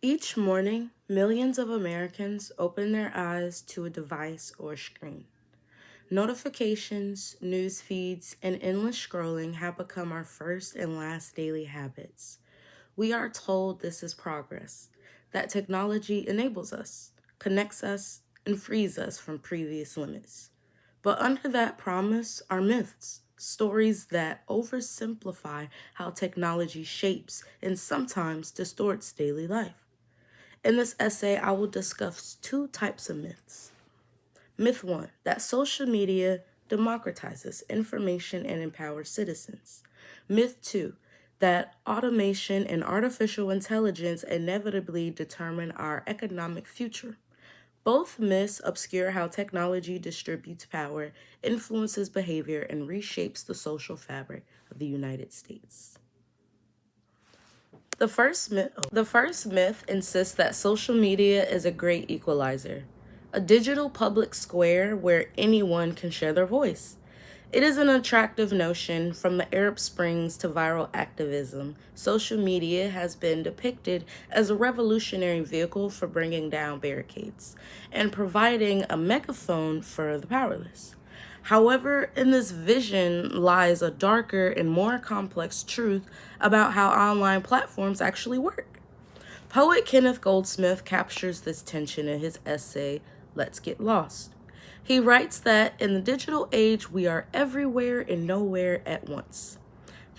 Each morning, millions of Americans open their eyes to a device or screen. Notifications, news feeds, and endless scrolling have become our first and last daily habits. We are told this is progress, that technology enables us, connects us, and frees us from previous limits. But under that promise are myths, stories that oversimplify how technology shapes and sometimes distorts daily life. In this essay, I will discuss two types of myths. Myth one, that social media democratizes information and empowers citizens. Myth two, that automation and artificial intelligence inevitably determine our economic future. Both myths obscure how technology distributes power, influences behavior, and reshapes the social fabric of the United States. The first myth insists that social media is a great equalizer, a digital public square where anyone can share their voice. It is an attractive notion. From the Arab Springs to viral activism, social media has been depicted as a revolutionary vehicle for bringing down barricades and providing a megaphone for the powerless. However, in this vision lies a darker and more complex truth about how online platforms actually work. Poet Kenneth Goldsmith captures this tension in his essay, Let's Get Lost. He writes that in the digital age, we are everywhere and nowhere at once.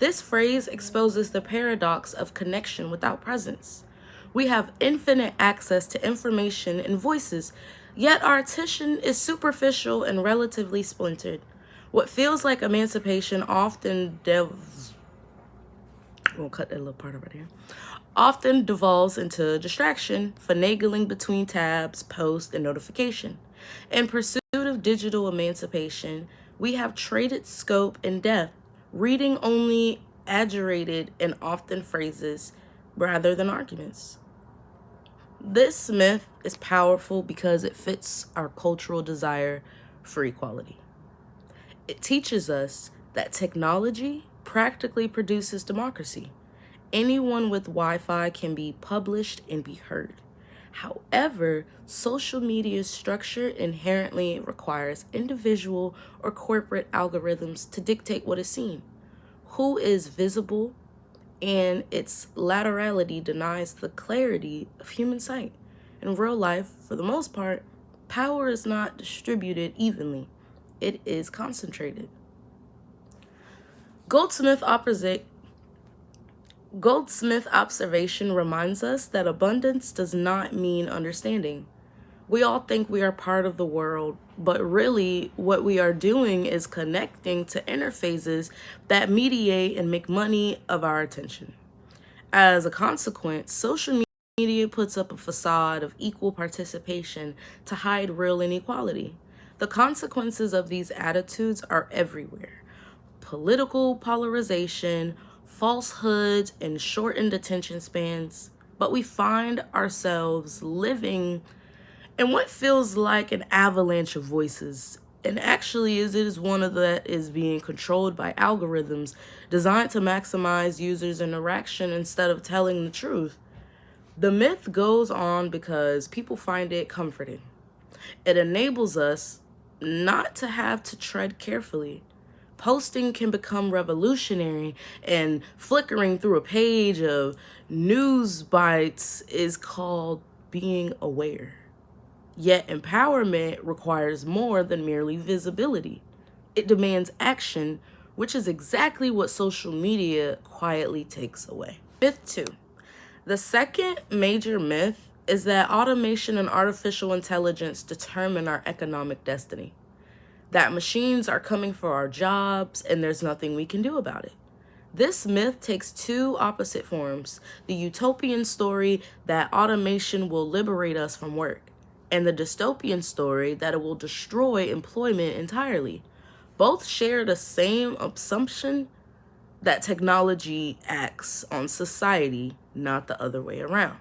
This phrase exposes the paradox of connection without presence. We have infinite access to information and voices, yet our attention is superficial and relatively splintered. What feels like emancipation we'll cut that little part over there, often devolves into distraction, finagling between tabs, posts, and notification. In pursuit of digital emancipation, we have traded scope and depth, reading only adjurated and often phrases rather than arguments. This myth is powerful because it fits our cultural desire for equality. It teaches us that technology practically produces democracy. Anyone with Wi Fi can be published and be heard. However, social media's structure inherently requires individual or corporate algorithms to dictate what is seen, who is visible, and its laterality denies the clarity of human sight. In real life, for the most part, power is not distributed evenly, it is concentrated. Goldsmith opposite Goldsmith observation reminds us that abundance does not mean understanding. We all think we are part of the world, but really what we are doing is connecting to interfaces that mediate and make money of our attention. As a consequence, social media puts up a facade of equal participation to hide real inequality. The consequences of these attitudes are everywhere: political polarization, falsehoods, and shortened attention spans. But we find ourselves living in what feels like an avalanche of voices. And actually, it is one of that is being controlled by algorithms designed to maximize users' interaction instead of telling the truth. The myth goes on because people find it comforting. It enables us not to have to tread carefully. Posting can become revolutionary, and flickering through a page of news bites is called being aware. Yet empowerment requires more than merely visibility. It demands action, which is exactly what social media quietly takes away. Myth two. The second major myth is that automation and artificial intelligence determine our economic destiny, that machines are coming for our jobs and there's nothing we can do about it. This myth takes two opposite forms: the utopian story that automation will liberate us from work, and the dystopian story that it will destroy employment entirely. Both share the same assumption that technology acts on society, not the other way around.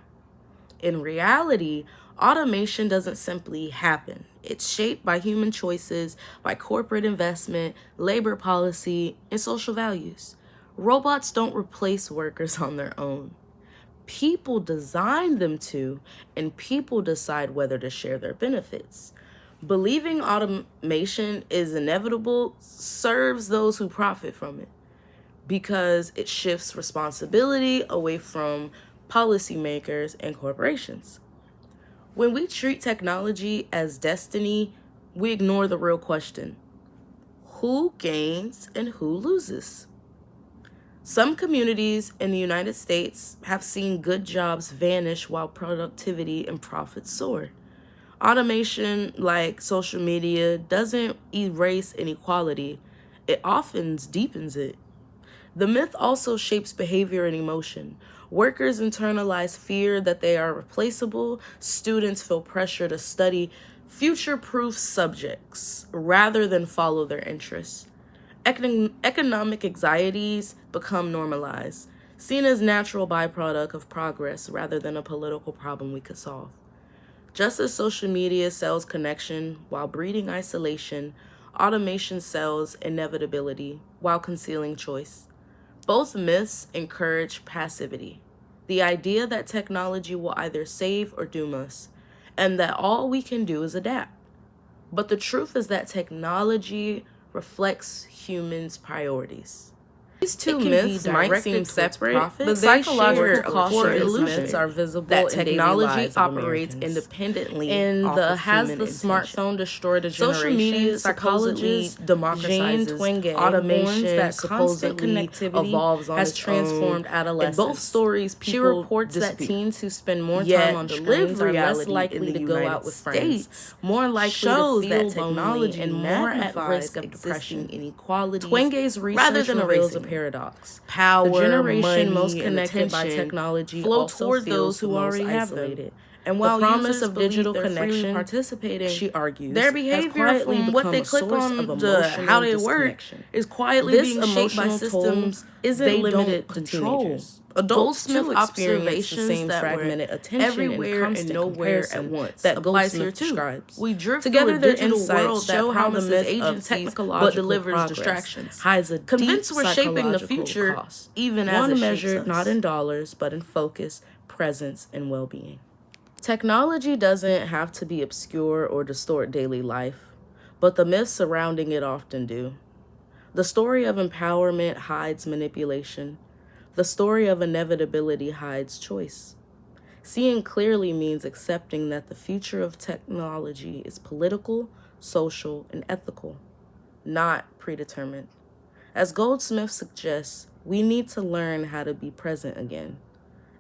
In reality, automation doesn't simply happen. It's shaped by human choices, by corporate investment, labor policy, and social values. Robots don't replace workers on their own. People design them to, and people decide whether to share their benefits. Believing automation is inevitable serves those who profit from it because it shifts responsibility away from policymakers and corporations. When we treat technology as destiny, we ignore the real question: who gains and who loses? Some communities in the United States have seen good jobs vanish while productivity and profits soar. Automation, like social media, doesn't erase inequality, it often deepens it. The myth also shapes behavior and emotion. Workers internalize fear that they are replaceable. Students feel pressure to study future-proof subjects rather than follow their interests. Economic anxieties become normalized, seen as natural byproduct of progress rather than a political problem we could solve. Just as social media sells connection while breeding isolation, automation sells inevitability while concealing choice. Both myths encourage passivity, the idea that technology will either save or doom us, and that all we can do is adapt. But the truth is that technology reflects humans' priorities. These two myths might seem separate, but psychological costs or illusions are visible that technology operates independently. In the Has the Smartphone Destroyed a Generation? Social media supposedly democratizes automation that constant connectivity evolves on has transformed adolescents. In both stories, she reports that teens who spend more time on screens are less likely to go out with friends, more likely to feel lonely, and more at risk of depression, inequality. Twenge's research reveals a paradox. Power, the generation most connected by technology flow toward those who already have them. And while the promise of digital connection, participating, she argues, their behavior from what they click on to how they work is quietly being shaped by systems isn't limited to teenagers. Adults too experience the same fragmented attention everywhere and nowhere at once. That applies here too. We drift together. Their insights show how the myth of technological but delivers distractions hides a convinced we're shaping the future, cost. Even as one measured not in dollars but in focus, presence, and well-being. Technology doesn't have to be obscure or distort daily life, but the myths surrounding it often do. The story of empowerment hides manipulation. The story of inevitability hides choice. Seeing clearly means accepting that the future of technology is political, social, and ethical, not predetermined. As Goldsmith suggests, we need to learn how to be present again.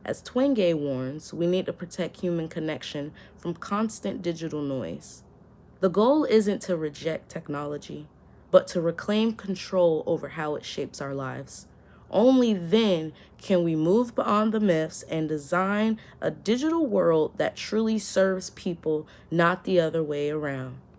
As Twenge warns, we need to protect human connection from constant digital noise. The goal isn't to reject technology, but to reclaim control over how it shapes our lives. Only then can we move beyond the myths and design a digital world that truly serves people, not the other way around.